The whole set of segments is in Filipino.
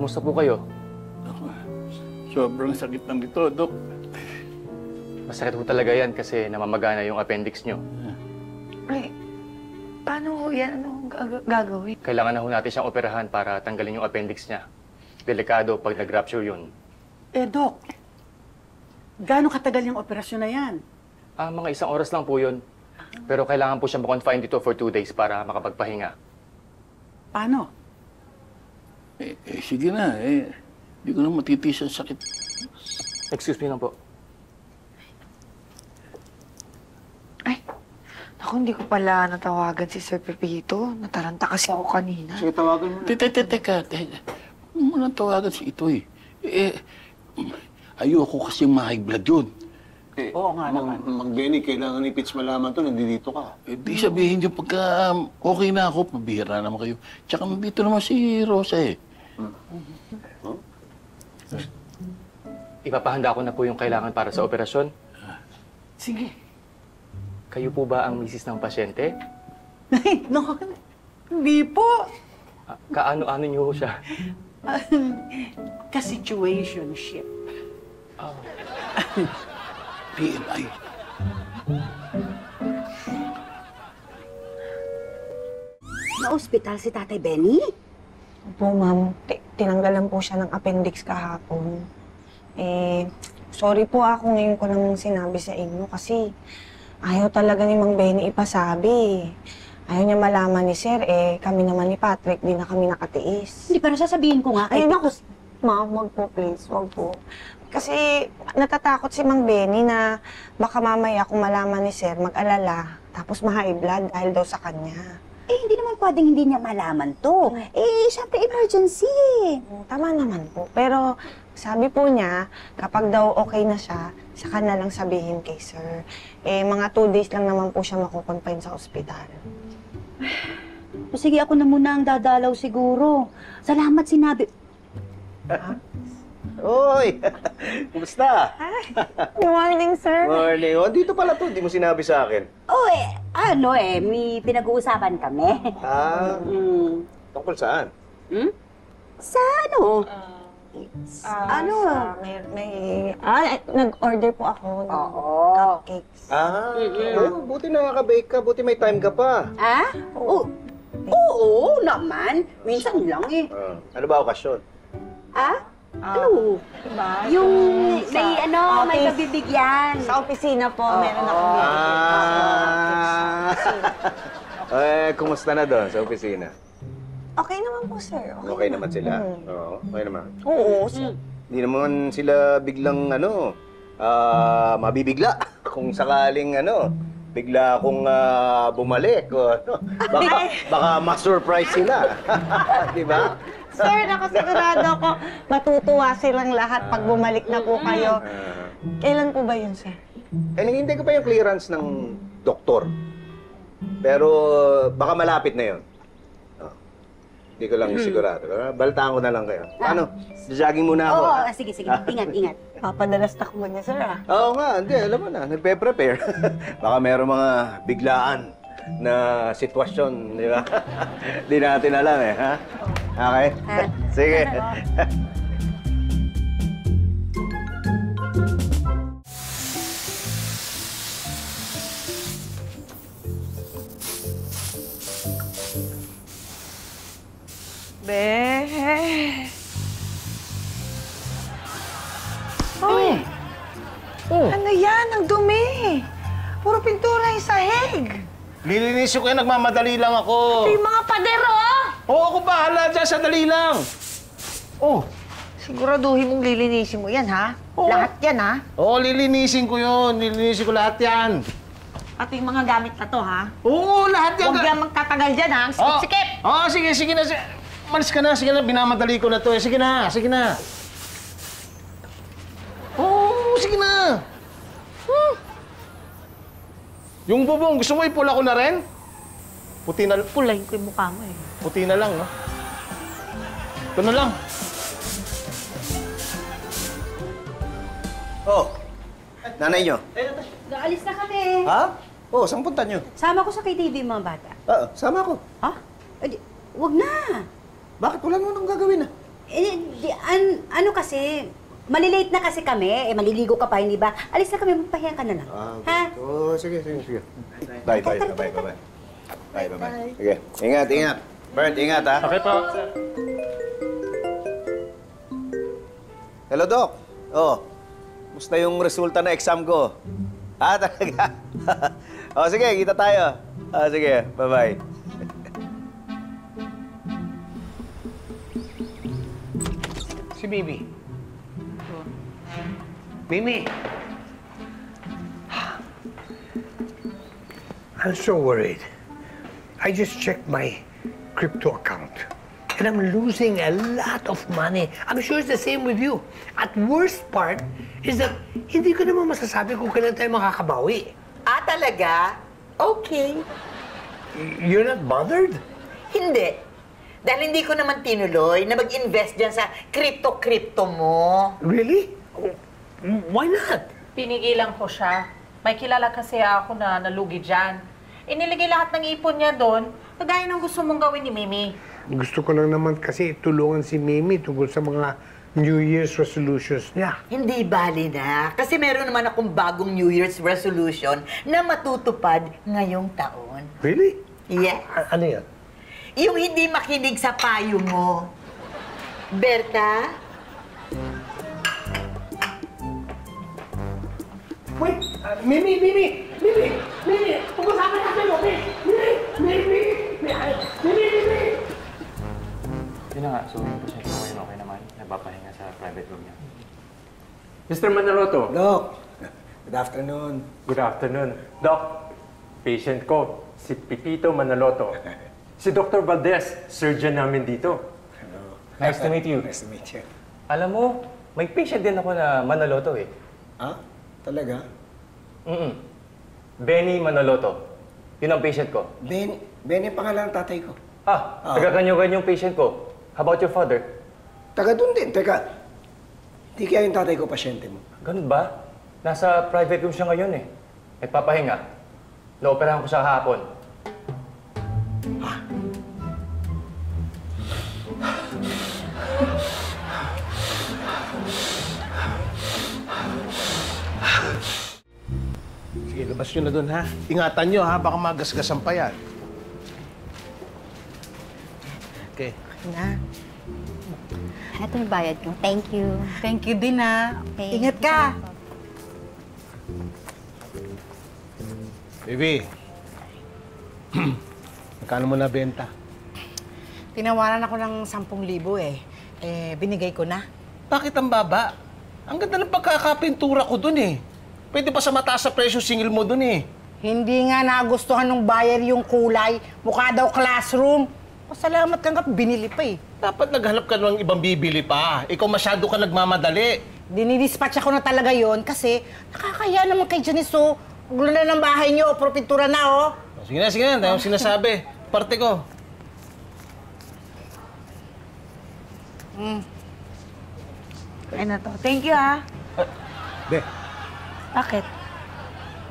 kumusta po kayo? Ako, sobrang sakit ng ito, Dok. Masakit po talaga yan kasi namamagana yung appendix nyo. Ay, paano ho yan? Ano gagawin? Kailangan na ho natin siyang operahan para tanggalin yung appendix niya. Delikado pag nag-rupture yun. Dok, gaano katagal yung operasyon na yan? Mga 1 oras lang po yun. Pero kailangan po siyang ma-confine dito for 2 days para makapagpahinga. Paano? Sige na, Hindi ko na matitiis ang sakit. Excuse me lang po. Ay, naku, hindi ko pala natawagan si Sir Pepito. Nataranta kasi ako kanina. Sige, tawagan mo na. Teka. Huwag mo nang tawagan si Itoy. Ayoko kasi ma-high blood yun. Oo nga naman. Mang Benny, kailangan ni Pitts malaman to, nandito ka. Di sabihin niyo pagka okay na ako, pabihira naman kayo. Tsaka nandito naman si Rosa Ipapahanda ko na po yung kailangan para sa operasyon. Sige. Kayo po ba ang misis ng pasyente? Ay, no, hindi po. Kaano-ano niyo ho siya? Ka-situationship. PMI. Na-ospital si Tatay Benny? Opo, ma'am. Tinanggalan po siya ng appendix kahapon. Sorry po ako ngayon ko lang sinabi sa inyo kasi ayaw talaga ni Mang Benny ipasabi. Ayaw niya malaman ni Sir, kami naman ni Patrick, di na kami nakatiis. Hindi, pero sasabihin ko nga Ay, kay... naku, ma'am, wag po, please, wag po. Kasi natatakot si Mang Benny na baka mamaya kung malaman ni Sir, mag-alala, tapos ma-high blood dahil daw sa kanya. hindi naman pwedeng hindi niya malaman to. Siyempre emergency. Tama naman po. Pero sabi po niya, kapag daw okay na siya, saka na lang sabihin kay Sir. Mga 2 days lang naman po siya makukonfine sa ospital. O sige, ako na muna ang dadalaw siguro. Salamat sinabi... Oy! Kumusta? Good morning, Sir. Morning. Dito pala to. Di mo sinabi sa akin. may pinag-uusapan kami. Tungkol saan? Sa ano? Nag-order po ako ng cupcakes. Buti nakaka-bake ka. Buti may time ka pa. Oo naman. Minsan lang eh. Ano ba okasyon? Ano? Diba? Yung may may office. kabibigyan. Sa opisina po, meron akong Kumusta na doon sa opisina? Okay naman po, Sir. Okay naman sila? Oo, okay naman. Oo, Hindi naman sila biglang mabibigla kung sakaling bigla akong bumalik o baka ma-surprise sila. Di ba? Sir, nakasigurado ko matutuwa silang lahat pag bumalik na po kayo. Kailan po ba yun, Sir? Nanghihintay ko pa yung clearance ng doktor. Pero baka malapit na yun. Hindi ko lang sigurado. Balitaan ko na lang kayo. Ano? Jogging muna ako. Sige. Ingat. Papadalas takbo niya, Sir, Oo nga, hindi. Alam mo na, nagpe-prepare. Baka meron mga biglaan na sitwasyon, di ba? Di natin alam ha? Okay? Sige. Ano yan? Ang dumi. Puro pintura yung sahig. Lilinis ko kayo, nagmamadali lang ako. Yung mga padero! Oo, ako bahala dyan, sandali lang. Siguraduhin mong lilinisin mo yan, ha? Oo. Lahat yan, ha? Oo, lilinisin ko yun. Lilinisin ko lahat yan. Pati yung mga gamit na to, ha? Oo, lahat yan. Huwag yan magtatagal dyan, ha? Sikip-sikip! Oo, sige na. Malis ka na, sige na. Binamadali ko na to. Sige na. Oo, sige na. Yung bubong, gusto mo ipula ko na rin? Puti na, Pulahin ko yung mukha mo, eh. puti na lang, no? Ito na lang. Nanay nyo. Gaalis na kami. Ha? Saan punta nyo? Sama ko sa KTV mga bata. Sama ako. Wag na. Bakit? Wala naman akong gagawin, Ano kasi, malilate na kasi kami. Maliligo ka pa, hindi ba? Alis na kami, magpahinga ka na lang. Ha? Oo, sige. Bye. Sige, ingat. Bert, ingat ha. Okay po. Hello, Doc. Oh, musta yung resulta ng exam ko? Talaga? Sige, kita tayo. Sige, bye-bye. Si Mimi. Mimi! I'm so worried. I just checked my crypto account. And I'm losing a lot of money. I'm sure it's the same with you. At worst part is that hindi ko naman masasabi kung kailan tayo makakabawi. Talaga? Okay. You're not bothered? Hindi. Dahil hindi ko naman tinuloy na mag-invest dyan sa crypto-crypto mo. Really? Why not? Pinigilan ko siya. May kilala kasi ako na nalugi dyan. Iniligay lahat ng ipon niya doon, kagaya ng gusto mong gawin ni Mimi. Gusto ko lang naman kasi tulungan si Mimi tungkol sa mga New Year's resolutions niya. Hindi bali na. Kasi meron naman akong bagong New Year's resolution na matutupad ngayong taon. Really? Yes. Ano yan? Yung hindi makinig sa payo mo. Berta? Wait! Mimi! Pag-usapan natin mo! Mimi! Yun na nga, so yung pasyente ko ngayon okay naman. Nagpapahinga sa private room niya. Mr. Manaloto. Doc, good afternoon. Good afternoon. Doc, patient ko, si Pipito Manaloto. Si Dr. Valdez, surgeon namin dito. Nice to meet you. Nice to meet you. Alam mo, may patient din ako na Manaloto eh. Talaga? Benny Manaloto. Yun ang patient ko. Ben yung pangalan ng tatay ko. Taga-ganyo-ganyong patient ko. How about your father? Taga doon din. Teka, di kaya yung tatay ko pasyente mo? Ganun ba? Nasa private room siya ngayon eh. Nagpapahinga. Naoperahan ko siya hapon. Sige, labas nyo na doon, ha? Ingatan nyo, ha? Baka magasgasan pa yan. Okay. Na. Ito yung bayad ko. Thank you. Thank you din, ha. Okay. Ingat ka. Baby. Magkano mo nabenta? Tinawaran ako ng 10,000 eh. Binigay ko na. Bakit ang baba? Ang ganda ng pagkakapintura ko dun eh. Pwede pa sa mataas sa presyo single mo dun eh. Hindi nga nagustuhan ng buyer yung kulay. Mukha daw classroom. Pasalamat kang binili pa eh. Dapat naghanap ka ng ibang bibili pa. Ikaw masyado ka nagmamadali. Dinidispatch ako na talaga yon kasi nakakaya naman kay Janice, oh. Gulo na ng bahay niyo, puro pintura na, oh. Sige na, dahil akong sinasabi. Parte ko. Ay na to. Thank you, ha. Be. Bakit?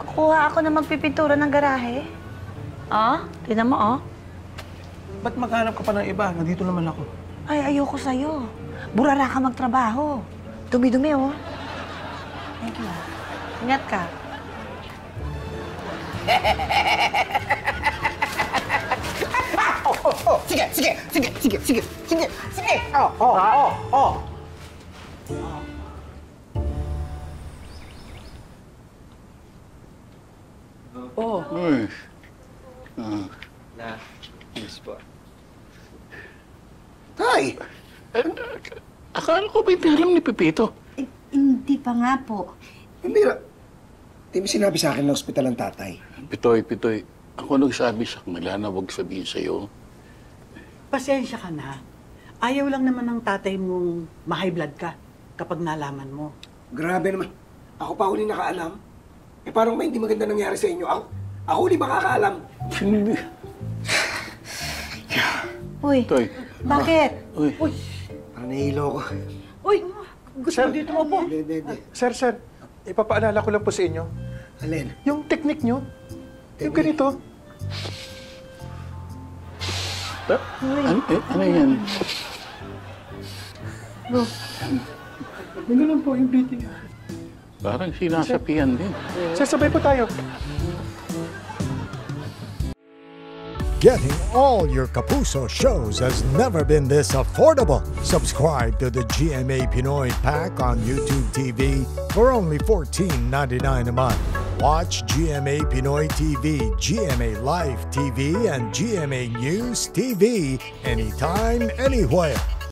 Kukuha ako na magpipintura ng garahe. Tignan mo, Ba't maghanap ka pa ng iba? Nandito naman ako. Ay, ayoko sa'yo. Burara ka magtrabaho. Dumi-dumi, oh. Thank you, ha. Ingat ka. Sige! Yes po. Tay! Akala ko ba yung alam ni Pepito? Hindi pa nga po. Mira, di ba sinabi sa akin ng ospital ng tatay? Pitoy. Ako nagsabi sa kanila na huwag sabihin sa'yo. Pasensya ka na. Ayaw lang naman ng tatay mong ma-high blood ka kapag nalaman mo. Grabe naman. Ako pa huli nakaalam. Parang may hindi maganda nangyari sa inyo. Ako huli makakaalam. Hindi. Uy, Toy. bakit? Uy. Parang nahihilo ko. Uy! Gusto mo dito mo po? Hindi. Sir, ipapaalala ko lang po sa inyo. Alin? Yung technique nyo, yung ganito. Ano yan? May ganun po yung beating. Parang sinasapian din. Sir, sabay po tayo. Getting all your Kapuso shows has never been this affordable. Subscribe to the GMA Pinoy Pack on YouTube TV for only $14.99 a month. Watch GMA Pinoy TV, GMA Live TV, and GMA News TV anytime, anywhere.